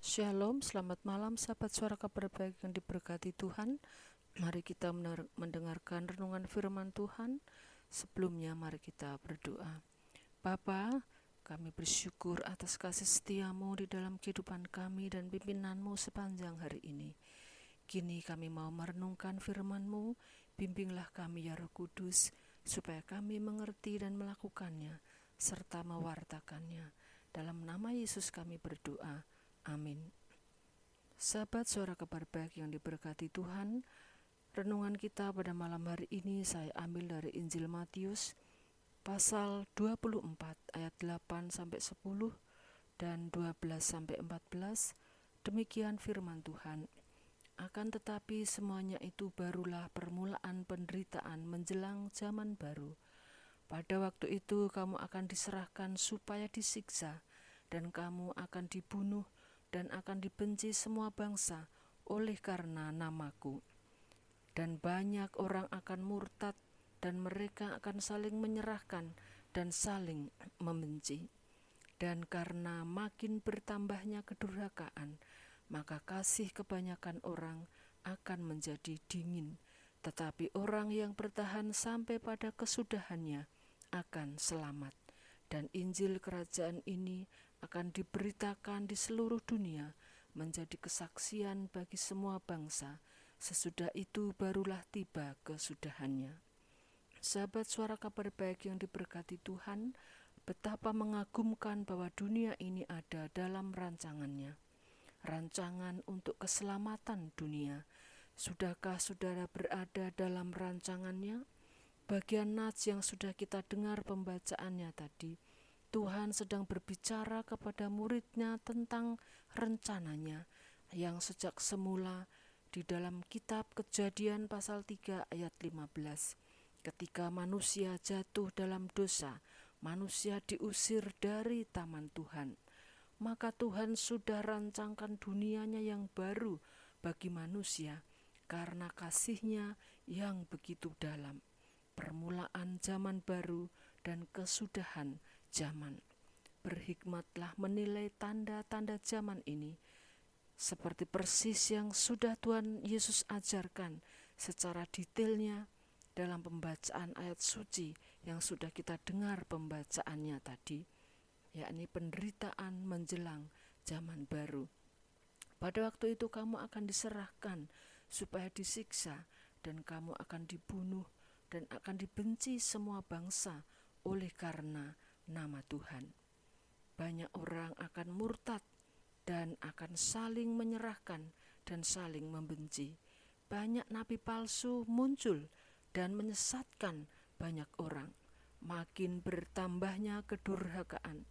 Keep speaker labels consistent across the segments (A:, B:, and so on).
A: Shalom, selamat malam sahabat suara kabar baik yang diberkati Tuhan. Mari kita mendengarkan renungan firman Tuhan. Sebelumnya mari kita berdoa. Bapa, kami bersyukur atas kasih setiamu di dalam kehidupan kami dan pimpinanmu sepanjang hari ini. Kini kami mau merenungkan firman-Mu, bimbinglah kami ya Roh Kudus, supaya kami mengerti dan melakukannya, serta mewartakannya. Dalam nama Yesus kami berdoa. Amin. Sahabat suara kabar baik yang diberkati Tuhan, renungan kita pada malam hari ini saya ambil dari Injil Matius pasal 24 ayat 8 sampai 10 dan 12 sampai 14. Demikian firman Tuhan. Akan tetapi semuanya itu barulah permulaan penderitaan menjelang zaman baru. Pada waktu itu kamu akan diserahkan supaya disiksa, dan kamu akan dibunuh dan akan dibenci semua bangsa oleh karena namaku. Dan banyak orang akan murtad, dan mereka akan saling menyerahkan dan saling membenci. Dan karena makin bertambahnya kedurhakaan, maka kasih kebanyakan orang akan menjadi dingin. Tetapi orang yang bertahan sampai pada kesudahannya akan selamat. Dan Injil kerajaan ini akan diberitakan di seluruh dunia menjadi kesaksian bagi semua bangsa. Sesudah itu barulah tiba kesudahannya. Sahabat suara kabar baik yang diberkati Tuhan, betapa mengagumkan bahwa dunia ini ada dalam rancangannya. Rancangan untuk keselamatan dunia. Sudahkah saudara berada dalam rancangannya? Bagian nats yang sudah kita dengar pembacaannya tadi, Tuhan sedang berbicara kepada muridnya tentang rencananya yang sejak semula di dalam kitab Kejadian pasal 3 ayat 15. Ketika manusia jatuh dalam dosa, manusia diusir dari taman Tuhan. Maka Tuhan sudah rancangkan dunianya yang baru bagi manusia karena kasih-Nya yang begitu dalam. Permulaan zaman baru dan kesudahan zaman. Berhikmatlah menilai tanda-tanda zaman ini, seperti persis yang sudah Tuhan Yesus ajarkan secara detailnya dalam pembacaan ayat suci yang sudah kita dengar pembacaannya tadi, yakni penderitaan menjelang zaman baru. Pada waktu itu kamu akan diserahkan supaya disiksa, dan kamu akan dibunuh dan akan dibenci semua bangsa oleh karena nama Tuhan. Banyak orang akan murtad dan akan saling menyerahkan dan saling membenci. Banyak nabi palsu muncul dan menyesatkan banyak orang. Makin bertambahnya kedurhakaan,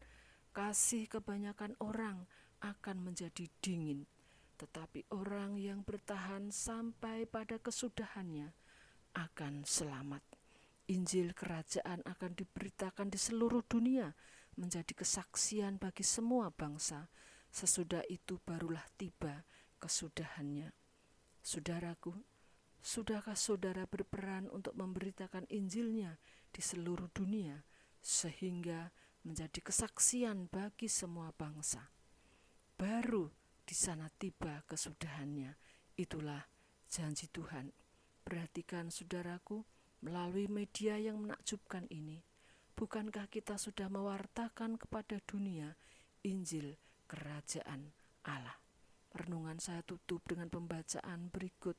A: kasih kebanyakan orang akan menjadi dingin. Tetapi orang yang bertahan sampai pada kesudahannya akan selamat. Injil kerajaan akan diberitakan di seluruh dunia menjadi kesaksian bagi semua bangsa. Sesudah itu barulah tiba kesudahannya. Saudaraku, sudahkah saudara berperan untuk memberitakan Injilnya di seluruh dunia sehingga menjadi kesaksian bagi semua bangsa? Baru di sana tiba kesudahannya. Itulah janji Tuhan. Perhatikan saudaraku, melalui media yang menakjubkan ini, bukankah kita sudah mewartakan kepada dunia Injil Kerajaan Allah? Renungan saya tutup dengan pembacaan berikut.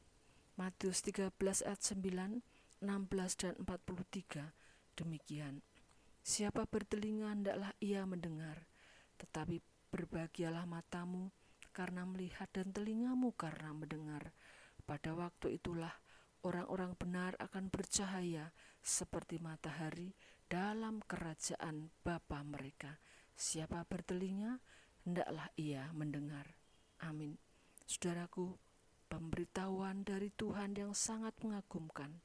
A: Matius 13 ayat 9, 16 dan 43. Demikian. Siapa bertelinga hendaklah ia mendengar, tetapi berbahagialah matamu karena melihat dan telingamu karena mendengar. Pada waktu itulah orang-orang benar akan bercahaya seperti matahari dalam kerajaan Bapa mereka. Siapa bertelinga, hendaklah ia mendengar. Amin. Saudaraku, pemberitahuan dari Tuhan yang sangat mengagumkan.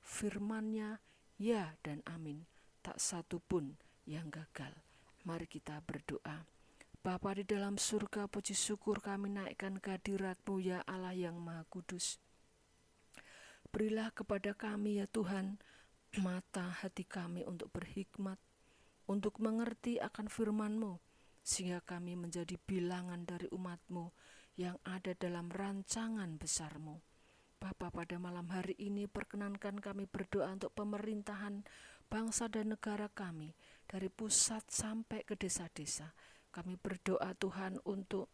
A: Firman-Nya ya dan amin, tak satu pun yang gagal. Mari kita berdoa. Bapa di dalam surga, puji syukur kami naikkan kehadirat-Mu ya Allah yang Maha Kudus. Berilah kepada kami ya Tuhan mata hati kami untuk berhikmat, untuk mengerti akan firman-Mu, sehingga kami menjadi bilangan dari umat-Mu yang ada dalam rancangan besar-Mu. Bapa, pada malam hari ini perkenankan kami berdoa untuk pemerintahan bangsa dan negara kami, dari pusat sampai ke desa-desa. Kami berdoa Tuhan untuk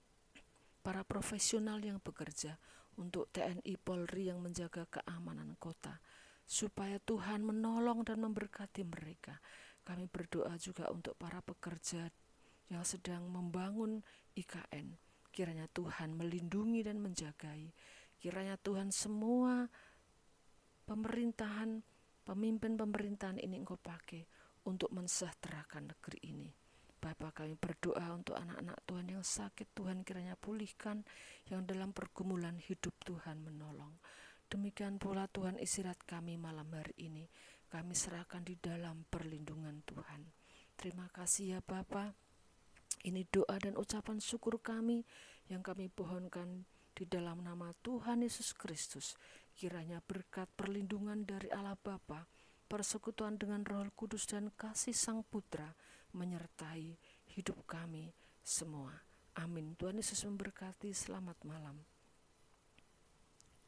A: para profesional yang bekerja, untuk TNI Polri yang menjaga keamanan kota, supaya Tuhan menolong dan memberkati mereka. Kami berdoa juga untuk para pekerja yang sedang membangun IKN. Kiranya Tuhan melindungi dan menjagai. Kiranya Tuhan semua pemimpin pemerintahan ini Engkau pakai untuk mensejahterakan negeri ini. Bapa, kami berdoa untuk anak-anak Tuhan yang sakit, Tuhan kiranya pulihkan, yang dalam pergumulan hidup Tuhan menolong. Demikian pula Tuhan, istirahat kami malam hari ini, kami serahkan di dalam perlindungan Tuhan. Terima kasih ya Bapa. Ini doa dan ucapan syukur kami yang kami pohonkan di dalam nama Tuhan Yesus Kristus. Kiranya berkat perlindungan dari Allah Bapa, persekutuan dengan Roh Kudus dan kasih Sang Putra menyertai hidup kami semua. Amin. Tuhan Yesus memberkati. Selamat malam.